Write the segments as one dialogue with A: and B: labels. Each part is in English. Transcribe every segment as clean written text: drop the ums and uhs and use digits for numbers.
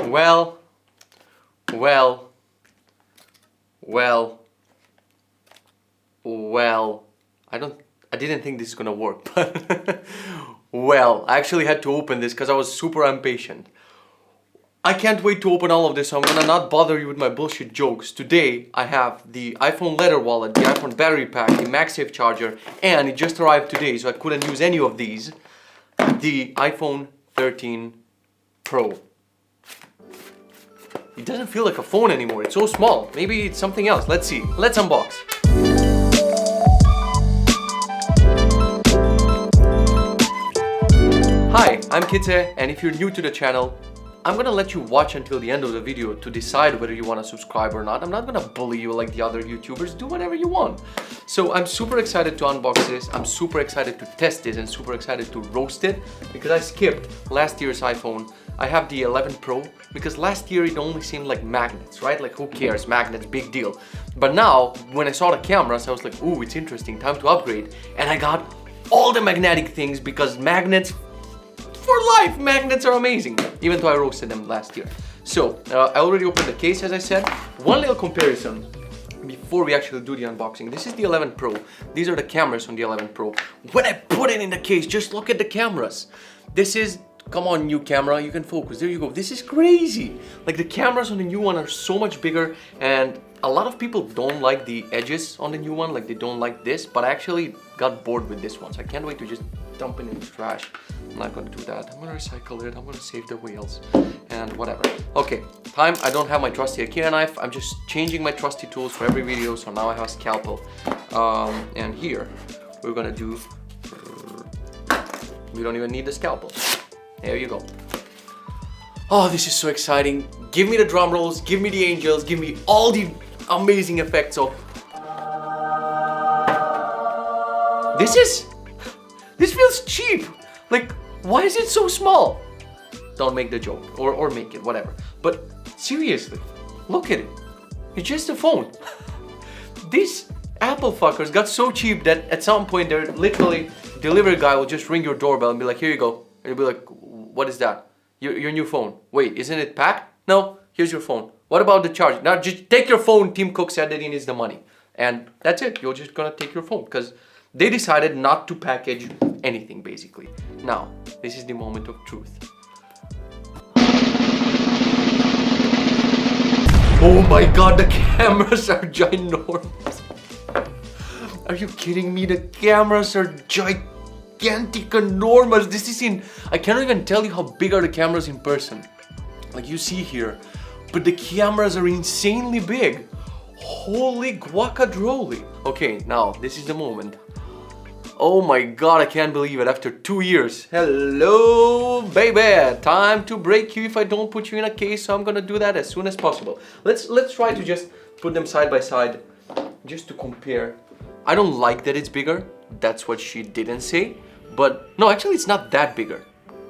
A: Well, well, well, well, I didn't think this is gonna work, but well, I actually had to open this because I was super impatient. I can't wait to open all of this, so I'm gonna not bother you with my bullshit jokes. Today, I have the iPhone leather wallet, the iPhone battery pack, the Magsafe Charger, and it just arrived today, so I couldn't use any of these, the iPhone 13 Pro. It doesn't feel like a phone anymore, it's so small. Maybe it's something else, let's see. Let's unbox. Hi, I'm Kitze, and if you're new to the channel, I'm gonna let you watch until the end of the video to decide whether you want to subscribe or not. I'm not gonna bully you like the other YouTubers, do whatever you want. So I'm super excited to unbox this, I'm super excited to test this, and super excited to roast it, because I skipped last year's iPhone. I have the 11 Pro, because last year it only seemed like magnets, right? Like who cares, magnets, big deal. But now, when I saw the cameras, I was like, ooh, it's interesting, time to upgrade. And I got all the magnetic things, because magnets for life, magnets are amazing, even though I roasted them last year. So, I already opened the case, as I said. One little comparison before we actually do the unboxing. This is the 11 Pro. These are the cameras on the 11 Pro. When I put it in the case, just look at the cameras. This is, come on, new camera, you can focus, there you go. This is crazy. Like the cameras on the new one are so much bigger, and a lot of people don't like the edges on the new one, like they don't like this, but I actually got bored with this one, so I can't wait to just dump it in the trash. I'm not gonna do that. I'm gonna recycle it, I'm gonna save the wheels, and whatever. Okay, time. I don't have my trusty IKEA knife. I'm just changing my trusty tools for every video, so now I have a scalpel. And here, we're gonna do... We don't even need the scalpel. There you go. Oh, this is so exciting. Give me the drum rolls, give me the angels, give me all the amazing effects of... This feels cheap. Like, why is it so small? Don't make the joke, or make it, whatever. But seriously, look at it. It's just a phone. These Apple fuckers got so cheap that at some point they're literally, delivery guy will just ring your doorbell and be like, here you go. And you'll be like, what is that? Your new phone. Wait, isn't it packed? No, here's your phone. What about the charge? Now just take your phone. Tim Cook said that he needs the money. And that's it. You're just gonna take your phone because they decided not to package anything, basically. Now, this is the moment of truth. Oh my god, the cameras are ginormous. Are you kidding me? The cameras are gigantic, enormous. This is I cannot even tell you how big are the cameras in person. Like you see here. But the cameras are insanely big. Holy guacadrole. Okay, now, this is the moment. Oh my god, I can't believe it. After 2 years. Hello, baby. Time to break you if I don't put you in a case, so I'm gonna do that as soon as possible. Let's try to just put them side by side, just to compare. I don't like that it's bigger. That's what she didn't say. But no, actually it's not that bigger.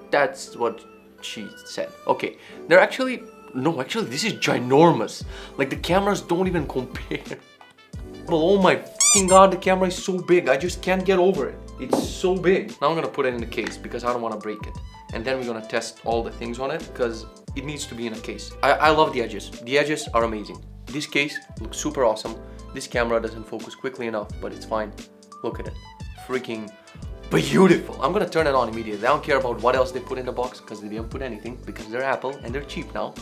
A: That's what she said. Okay, they're actually... No, actually this is ginormous. Like the cameras don't even compare. Well, oh my fucking god, the camera is so big. I just can't get over it. It's so big. Now I'm gonna put it in the case because I don't want to break it. And then we're gonna test all the things on it because it needs to be in a case. I love the edges. The edges are amazing. This case looks super awesome. This camera doesn't focus quickly enough, but it's fine. Look at it. Freaking beautiful. I'm gonna turn it on immediately. I don't care about what else they put in the box because they didn't put anything because they're Apple and they're cheap now.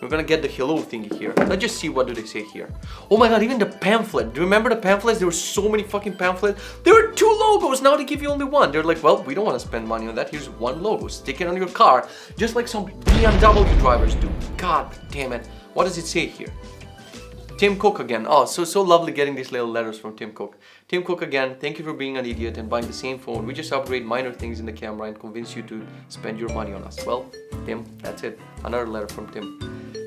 A: We're gonna get the hello thingy here. Let's just see what do they say here. Oh my god, even the pamphlet. Do you remember the pamphlets? There were so many fucking pamphlets. There were 2 logos, now they give you only one. They're like, well, we don't want to spend money on that. Here's one logo. Stick it on your car, just like some BMW drivers do. God damn it. What does it say here? Tim Cook again. Oh, so lovely getting these little letters from Tim Cook. Tim Cook again, thank you for being an idiot and buying the same phone. We just upgrade minor things in the camera and convince you to spend your money on us. Well, Tim, that's it. Another letter from Tim.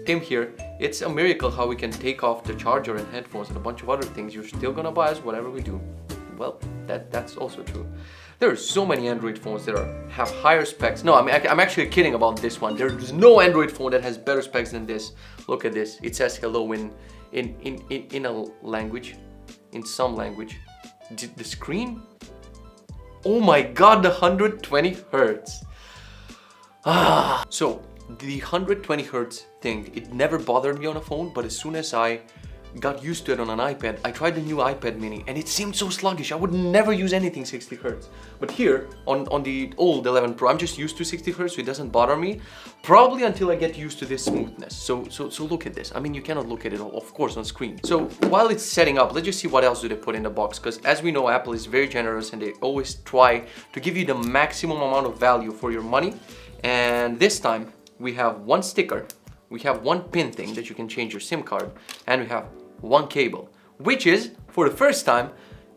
A: Tim here, it's a miracle how we can take off the charger and headphones and a bunch of other things. You're still gonna buy us whatever we do. Well, that's also true. There are so many Android phones that have higher specs. No, I'm actually kidding about this one. There's no Android phone that has better specs than this. Look at this. It says hello in a language, in some language. The screen? Oh my god, the 120 hertz. So the 120 Hertz thing, it never bothered me on a phone, but as soon as I got used to it on an iPad, I tried the new iPad mini and it seemed so sluggish. I would never use anything 60 Hertz. But here, on the old 11 Pro, I'm just used to 60 Hertz, so it doesn't bother me. Probably until I get used to this smoothness. So look at this. I mean, you cannot look at it, of course, on screen. So while it's setting up, let's just see what else do they put in the box. Because as we know, Apple is very generous and they always try to give you the maximum amount of value for your money. And this time, we have one sticker, we have one pin thing that you can change your SIM card, and we have one cable, which is, for the first time,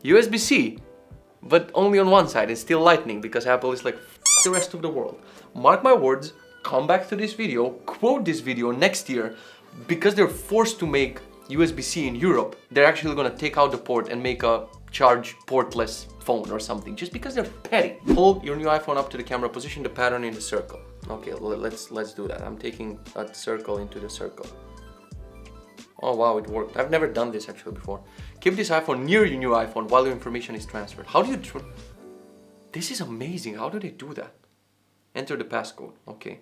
A: USB-C, but only on one side. It's still lightning because Apple is like, F the rest of the world. Mark my words, come back to this video, quote this video next year, because they're forced to make USB-C in Europe, they're actually gonna take out the port and make a charge portless phone or something, just because they're petty. Hold your new iPhone up to the camera, position the pattern in the circle. Okay, let's do that. I'm taking that circle into the circle. Oh wow, it worked. I've never done this actually before. Keep this iPhone near your new iPhone while your information is transferred. How do you... This is amazing. How do they do that? Enter the passcode. Okay.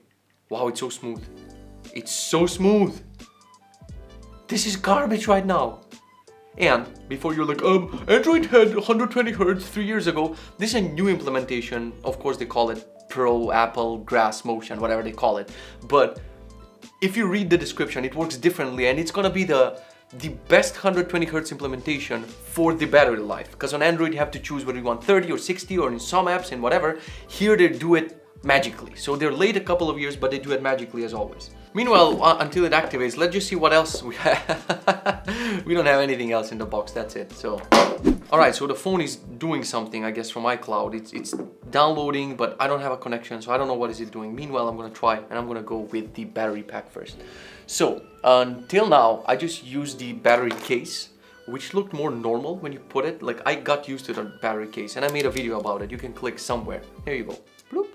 A: Wow, it's so smooth. It's so smooth. This is garbage right now. And before you're like, Android had 120 Hertz 3 years ago, this is a new implementation. Of course, they call it Pro Apple Grass Motion, whatever they call it. But if you read the description, it works differently, and it's gonna be the best 120 Hertz implementation for the battery life. Because on Android, you have to choose whether you want 30 or 60, or in some apps and whatever. Here, they do it magically. So they're late a couple of years, but they do it magically as always. Meanwhile, until it activates, let's just see what else we have. We don't have anything else in the box, that's it. So, all right, so the phone is doing something, I guess, from iCloud. It's downloading, but I don't have a connection, so I don't know what is it doing. Meanwhile, I'm gonna try, and I'm gonna go with the battery pack first. So, until now, I just used the battery case, which looked more normal when you put it. Like, I got used to the battery case, and I made a video about it. You can click somewhere. Here you go. Bloop.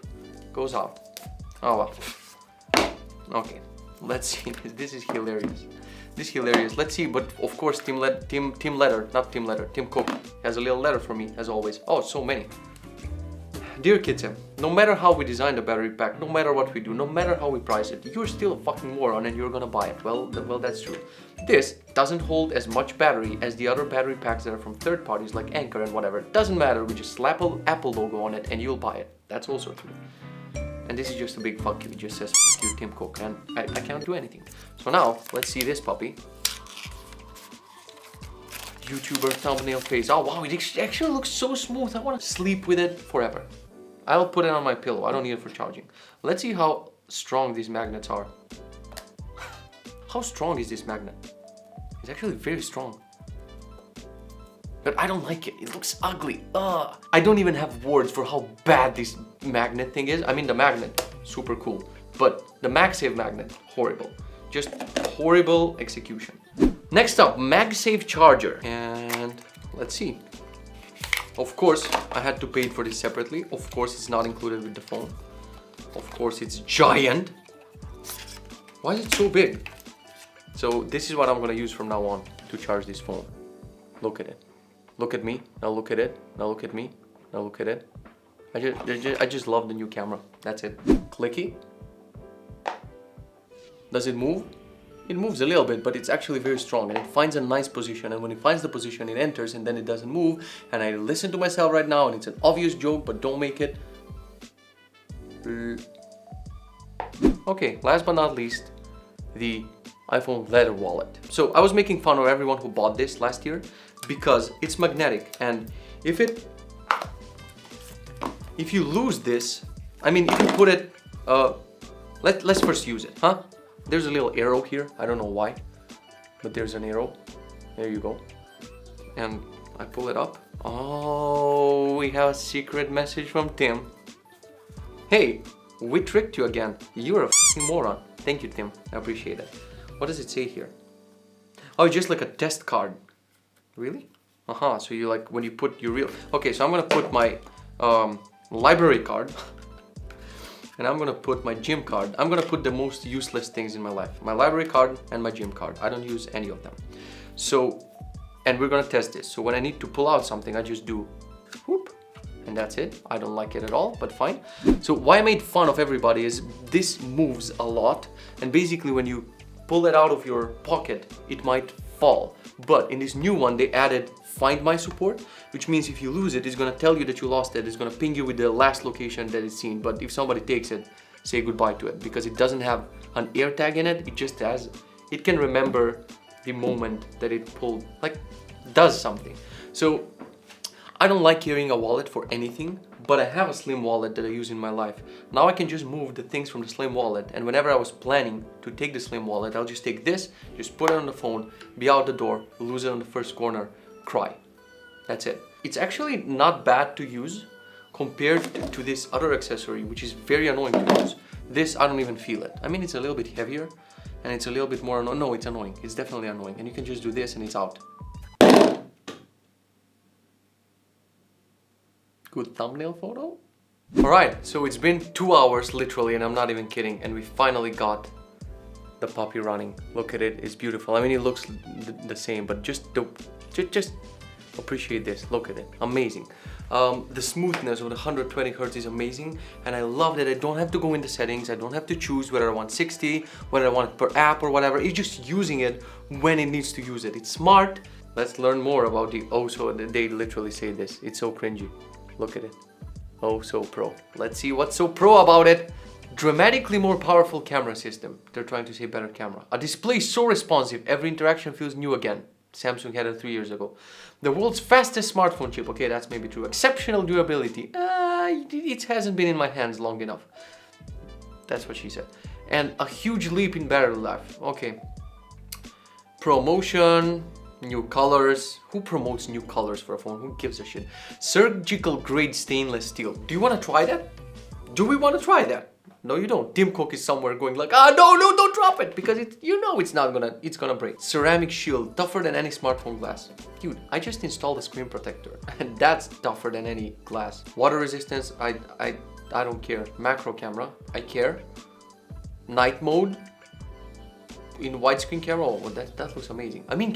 A: Goes out. Oh, well. Okay. Let's see. This is hilarious. This is hilarious. Let's see. But of course, Tim Cook has a little letter for me, as always. Oh, so many. Dear Kitten, no matter how we design the battery pack, no matter what we do, no matter how we price it, you're still a fucking moron and you're gonna buy it. Well, that's true. This doesn't hold as much battery as the other battery packs that are from third parties like Anker and whatever. Doesn't matter. We just slap an Apple logo on it and you'll buy it. That's also true. And this is just a big fuck you. It just says fuck you, Tim Cook, and I can't do anything. So now, let's see this puppy. YouTuber thumbnail face. Oh wow, it actually looks so smooth. I want to sleep with it forever. I'll put it on my pillow. I don't need it for charging. Let's see how strong these magnets are. How strong is this magnet? It's actually very strong. But I don't like it. It looks ugly. Ugh. I don't even have words for how bad this magnet thing is. I mean, the magnet, super cool. But the MagSafe magnet, horrible. Just horrible execution. Next up, Magsafe Charger. And let's see. Of course, I had to pay for this separately. Of course, it's not included with the phone. Of course, it's giant. Why is it so big? So this is what I'm gonna use from now on to charge this phone. Look at it. Look at me, now look at it, now look at me, now look at it. I just love the new camera, that's it. Clicky. Does it move? It moves a little bit, but it's actually very strong and it finds a nice position, and when it finds the position it enters and then it doesn't move, and I listen to myself right now and it's an obvious joke, but don't make it. Okay, last but not least, the iPhone leather wallet. So I was making fun of everyone who bought this last year because it's magnetic, and if you lose this, I mean, you can put it, let's first use it, huh? There's a little arrow here, I don't know why, but there's an arrow. There you go. And I pull it up. Oh, we have a secret message from Tim. Hey, we tricked you again. You're a f***ing moron. Thank you, Tim, I appreciate it. What does it say here? Oh, just like a test card. Really? So you like, when you put your real... Okay, so I'm gonna put my library card. And I'm gonna put my gym card. I'm gonna put the most useless things in my life. My library card and my gym card. I don't use any of them. So, and we're gonna test this. So when I need to pull out something, I just do whoop. and that's it. I don't like it at all, but fine. So why I made fun of everybody is this moves a lot, and basically when you pull it out of your pocket, it might fall. But in this new one, they added Find My support, which means if you lose it, it's gonna tell you that you lost it. It's gonna ping you with the last location that it's seen. But if somebody takes it, say goodbye to it, because it doesn't have an air tag in it. It just has, it can remember the moment that it pulled, like does something. So I don't like carrying a wallet for anything, but I have a slim wallet that I use in my life. Now I can just move the things from the slim wallet, and whenever I was planning to take the slim wallet, I'll just take this, just put it on the phone, be out the door, lose it on the first corner, cry. That's it. It's actually not bad to use compared to this other accessory, which is very annoying to use. This, I don't even feel it. I mean, it's a little bit heavier and it's a little bit more annoying. No, it's annoying. It's definitely annoying. And you can just do this and it's out. Good thumbnail photo. All right, so it's been 2 hours literally, and I'm not even kidding. And we finally got the puppy running. Look at it, it's beautiful. I mean, it looks the same, but just appreciate this. Look at it, amazing. The smoothness of the 120 Hz is amazing, and I love that I don't have to go in the settings. I don't have to choose whether I want 60, whether I want it per app or whatever. It's just using it when it needs to use it. It's smart. Let's learn more about the so they literally say this. It's so cringy. Look at it. Oh, so pro. Let's see what's so pro about it. Dramatically more powerful camera system. They're trying to say better camera. A display so responsive, every interaction feels new again. Samsung had it 3 years ago. The world's fastest smartphone chip. Okay, that's maybe true. Exceptional durability. It hasn't been in my hands long enough. That's what she said. And a huge leap in battery life. Okay. Promotion. New colors. Who promotes new colors for a phone? Who gives a shit? Surgical grade stainless steel. Do you want to try that? Do we want to try that? No, you don't. Tim Cook is somewhere going like, no, don't drop it, because it's gonna break. Ceramic shield, tougher than any smartphone glass. Dude, I just installed a screen protector, and that's tougher than any glass. Water resistance, I don't care. Macro camera, I care. Night mode. In widescreen camera, oh, that looks amazing. I mean,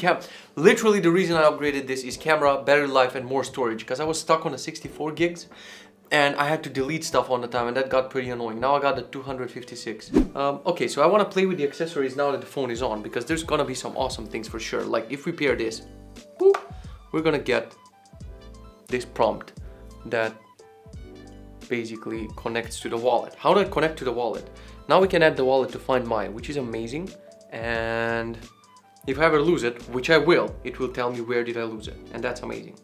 A: literally the reason I upgraded this is camera, battery life, and more storage, because I was stuck on the 64 gigs and I had to delete stuff all the time, and that got pretty annoying. Now I got the 256. Okay, so I want to play with the accessories now that the phone is on, because there's gonna be some awesome things for sure. Like if we pair this, boop, we're gonna get this prompt that basically connects to the wallet. How do I connect to the wallet? Now we can add the wallet to Find My, which is amazing. And if I ever lose it, which I will, it will tell me where did I lose it, and that's amazing.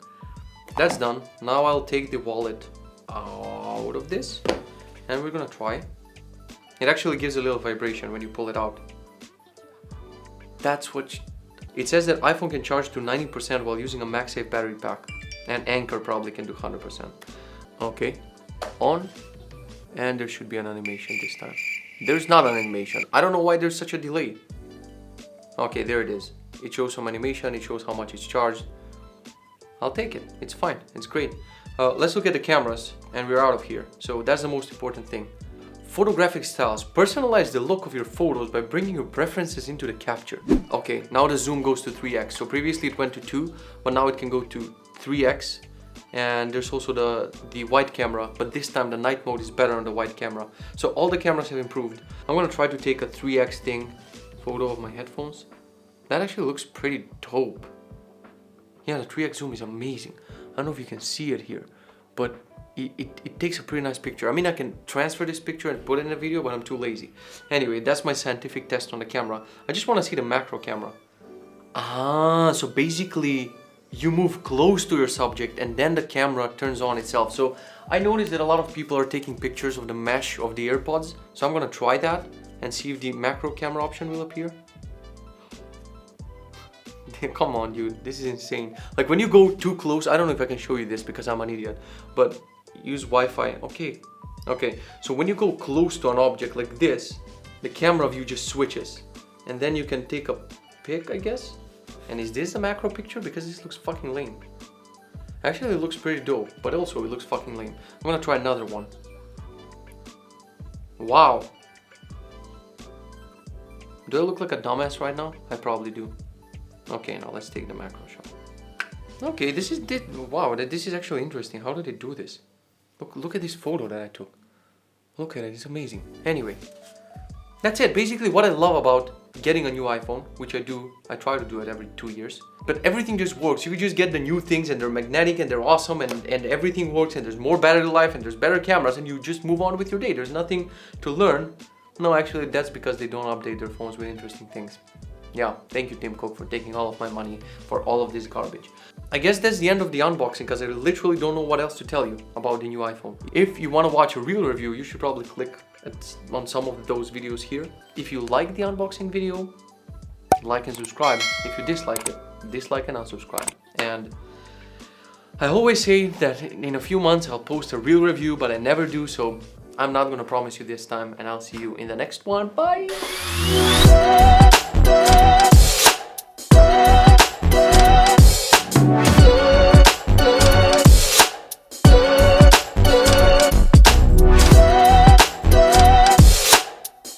A: That's done. Now I'll take the wallet out of this, and we're gonna try. It actually gives a little vibration when you pull it out. That's what it says, that iPhone can charge to 90% while using a MagSafe battery pack, and Anchor probably can do 100%. Okay, on, and there should be an animation this time. There's not an animation. I don't know why there's such a delay. Okay, there it is. It shows some animation, it shows how much it's charged. I'll take it, it's fine, it's great. Let's look at the cameras, and we're out of here. So that's the most important thing. Photographic styles. Personalize the look of your photos by bringing your preferences into the capture. Okay, now the zoom goes to 3x. So previously it went to 2, but now it can go to 3x. And there's also the wide camera, but this time the night mode is better on the wide camera. So all the cameras have improved. I'm gonna try to take a 3x photo of my headphones. That actually looks pretty dope. Yeah, the 3x zoom is amazing. I don't know if you can see it here, but it takes a pretty nice picture. I mean, I can transfer this picture and put it in a video, but I'm too lazy. Anyway, that's my scientific test on the camera. I just want to see the macro camera. So basically you move close to your subject and then the camera turns on itself. So I noticed that a lot of people are taking pictures of the mesh of the AirPods. So I'm gonna try that and see if the macro camera option will appear. Come on, dude, this is insane. Like when you go too close, I don't know if I can show you this because I'm an idiot, but use Wi-Fi. Okay, so when you go close to an object like this, the camera view just switches, and then you can take a pic, I guess. And is this a macro picture? Because this looks fucking lame. Actually, it looks pretty dope, but also it looks fucking lame. I'm gonna try another one. Wow. Do I look like a dumbass right now? I probably do. Okay, now let's take the macro shot. Okay, wow, this is actually interesting. How did they do this? Look at this photo that I took. Look at it, it's amazing. Anyway, that's it. Basically what I love about getting a new iPhone, which I try to do it every 2 years. But everything just works. You just get the new things and they're magnetic and they're awesome and everything works and there's more battery life and there's better cameras and you just move on with your day. There's nothing to learn. No, actually that's because they don't update their phones with interesting things. Yeah, thank you Tim Cook for taking all of my money for all of this garbage. I guess that's the end of the unboxing because I literally don't know what else to tell you about the new iPhone. If you want to watch a real review, you should probably click on some of those videos here. If you like the unboxing video, like and subscribe. If you dislike it, dislike and unsubscribe. And I always say that in a few months I'll post a real review, but I never do, so I'm not gonna promise you this time, and I'll see you in the next one. Bye!